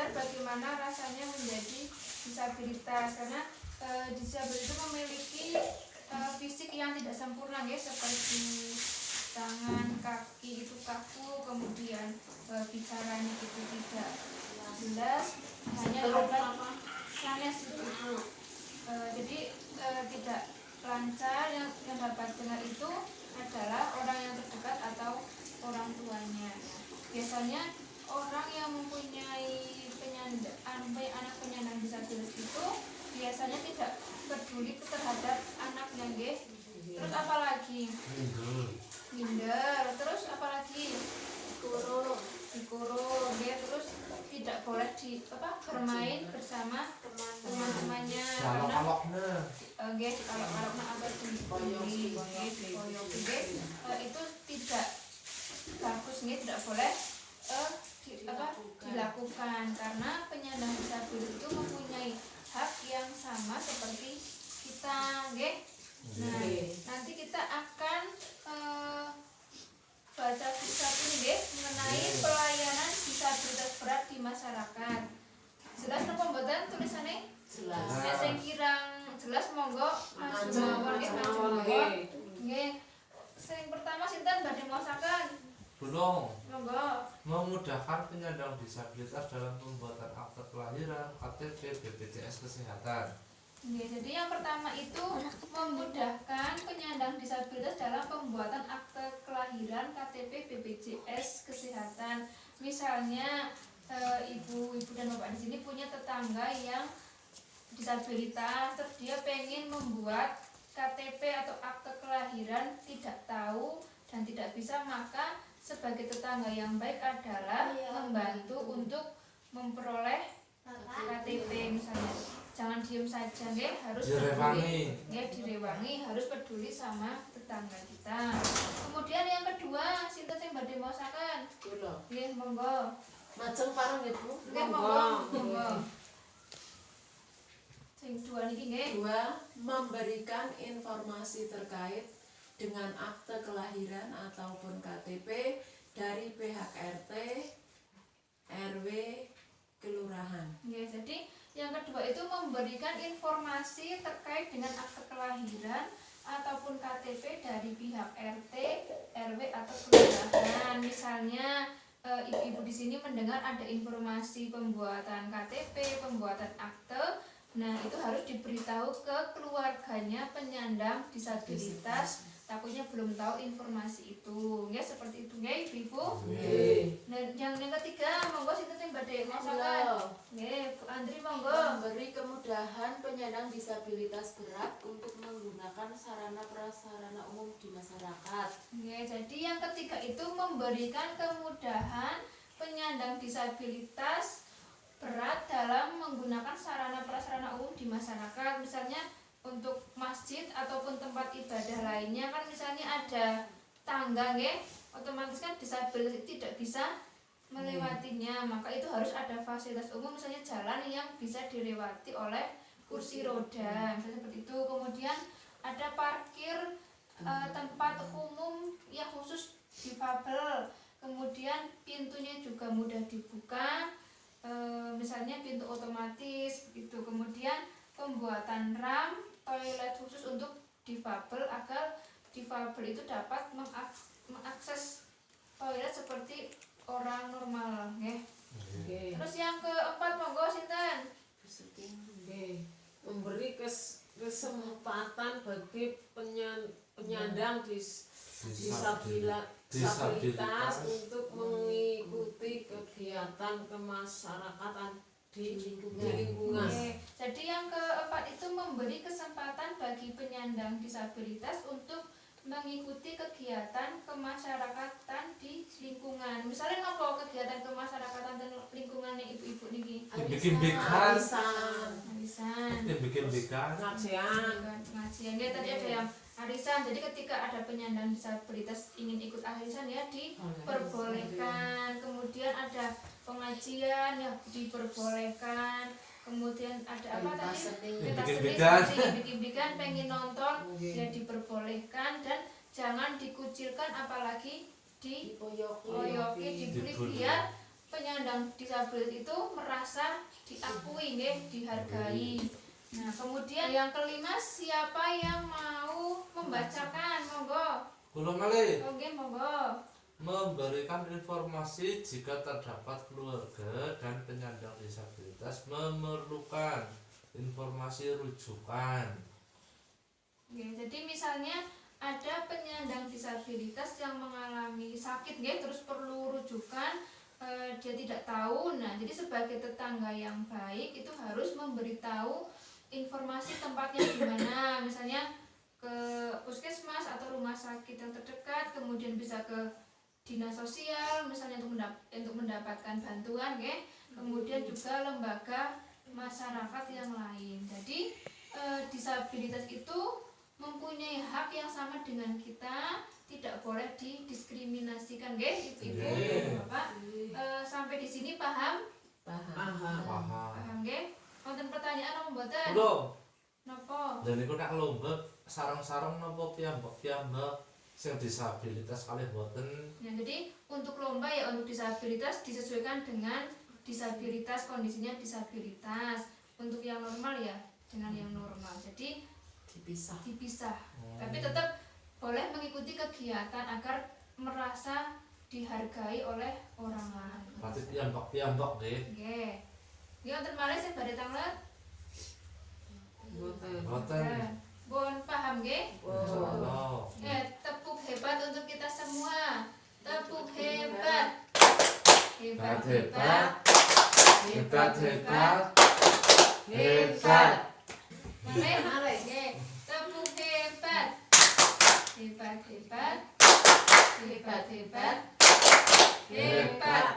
belajar bagaimana rasanya menjadi disabilitas, karena disabilitas itu memiliki fisik yang tidak sempurna ya, seperti tangan, kaki itu kaku, kemudian bicaranya itu tidak jelas, hanya dapat sanes itu. Jadi tidak lancar, yang dapat dengar itu adalah orang yang terdekat atau orang tuanya. Biasanya orang yang mempunyai anak penyandang disabilitas itu biasanya tidak peduli terhadap anaknya, nggih. Terus apalagi? Minder. Terus apalagi? Dikurung, nggih. Terus tidak boleh bermain bersama teman-temannya karena nggih kalau apa dikoyoki, itu tidak bagus, nggih, tidak boleh dilakukan, karena penyandang disabilitas itu mempunyai hak yang sama seperti kita, nggih. Nah, nanti kita akan baca satu nggih mengenai pelayanan disabilitas berat di masyarakat. Jelas napa mboten tulisannya? Jelas. Nek sing kirang jelas monggo maju mawon nggih, maju mawon. Nggih. Sing pertama sinten badhe maosaken? Belum. Monggo. Memudahkan penyandang disabilitas dalam pembuatan akte kelahiran, KTP, BPJS Kesehatan. Jadi yang pertama itu memudahkan penyandang disabilitas dalam pembuatan akte kelahiran, KTP, BPJS Kesehatan. Misalnya ibu dan bapak di sini punya tetangga yang disabilitas, terus dia pengen membuat KTP atau akte kelahiran, tidak tahu dan tidak bisa, maka sebagai tetangga yang baik adalah membantu untuk memperoleh KTP misalnya. Jangan diem saja, nggih, harus peduli, nggih, direwangi, harus peduli sama tetangga kita. Kemudian yang kedua, sinten sing badhe maosaken? Kula. Nggih, monggo. Majeng pareng nggih, Bu. Nggih, monggo. Sing dua niki nggih. Dua, memberikan informasi terkait dengan akte kelahiran ataupun KTP dari pihak RT, RW, kelurahan. Ya, jadi yang kedua itu memberikan informasi terkait dengan akte kelahiran ataupun KTP dari pihak RT, RW atau kelurahan. Misalnya ibu-ibu di sini mendengar ada informasi pembuatan KTP, pembuatan akte, nah itu harus diberitahu ke keluarganya penyandang disabilitas. Takutnya belum tahu informasi itu, ya seperti itu, ya ibu-ibu. Nah, yang ketiga, monggo sinten sing badhe maosaken? Nggih, Bu Andri monggo. Memberi kemudahan penyandang disabilitas berat untuk menggunakan sarana prasarana umum di masyarakat. Nggih, jadi yang ketiga itu memberikan kemudahan penyandang disabilitas berat dalam menggunakan sarana prasarana umum di masyarakat. Misalnya untuk masjid ataupun tempat ibadah lainnya, kan misalnya ada tangga, nggih, otomatis kan disabilitas tidak bisa melewatinya, maka itu harus ada fasilitas umum, misalnya jalan yang bisa dilewati oleh kursi roda, misalnya seperti itu. Kemudian ada parkir tempat umum yang khusus difabel, kemudian pintunya juga mudah dibuka, misalnya pintu otomatis gitu. Kemudian pembuatan ram toilet khusus untuk difabel agar difabel itu dapat mengakses toilet seperti orang normal, nggih. Terus yang keempat monggo sinten? Memberi kesempatan bagi penyandang disabilitas untuk mengikuti kegiatan kemasyarakatan di lingkungan. Jadi yang keempat itu memberi kesempatan bagi penyandang disabilitas untuk mengikuti kegiatan kemasyarakatan di lingkungan. Misalnya apa kegiatan kemasyarakatan dan lingkungan nih ibu-ibu niki? Arisan. Pengajian. Ya tadi ada yang arisan. Jadi ketika ada penyandang disabilitas ingin ikut arisan ya diperbolehkan. Kemudian ada pengajian ya diperbolehkan. Kemudian ada apa tadi? Bikin-bikin pengen nonton ya diperbolehkan, dan jangan dikucilkan apalagi dikoyoki, dibully, biar penyandang disabilitas itu merasa diakui nggih, dihargai. Nah, kemudian yang kelima, siapa yang mau membacakan? Monggo. Kula malih Oke, monggo. memberikan informasi jika terdapat keluarga dan penyandang disabilitas memerlukan informasi rujukan. Oke, jadi misalnya ada penyandang disabilitas yang mengalami sakit nggih, terus perlu rujukan, dia tidak tahu. Nah, jadi sebagai tetangga yang baik itu harus memberitahu informasi tempatnya di mana, misalnya ke puskesmas atau rumah sakit yang terdekat, kemudian bisa ke dinas sosial misalnya untuk mendapatkan bantuan nggih. Kemudian juga lembaga masyarakat yang lain. Jadi disabilitas itu mempunyai hak yang sama dengan kita, tidak boleh didiskriminasikan nggih, Ibu-ibu, Bapak. Sampai di sini paham? Paham. Paham. Nggih. Wonten pertanyaan apa mboten? Belum. Napa? Dan niku nek lomba sarang-sarang napa piyambak-piyambak sing disabilitas kalih boten. Ya, jadi untuk lomba ya untuk disabilitas disesuaikan dengan disabilitas, kondisinya disabilitas. Untuk yang normal ya dengan yang normal. Jadi dipisah. Tapi tetap boleh mengikuti kegiatan agar merasa dihargai oleh orang lain. Berarti piyambak-piyambak nggih. Nggih. Nggih wonten malih sing badhe tanglet. Boten. Bon paham nggih? Insyaallah. Tepuk hebat untuk kita semua. Tepuk hebat. Hebat. Hebat. Malih. Nggih. Tepuk hebat. Hebat. Hebat. Hebat.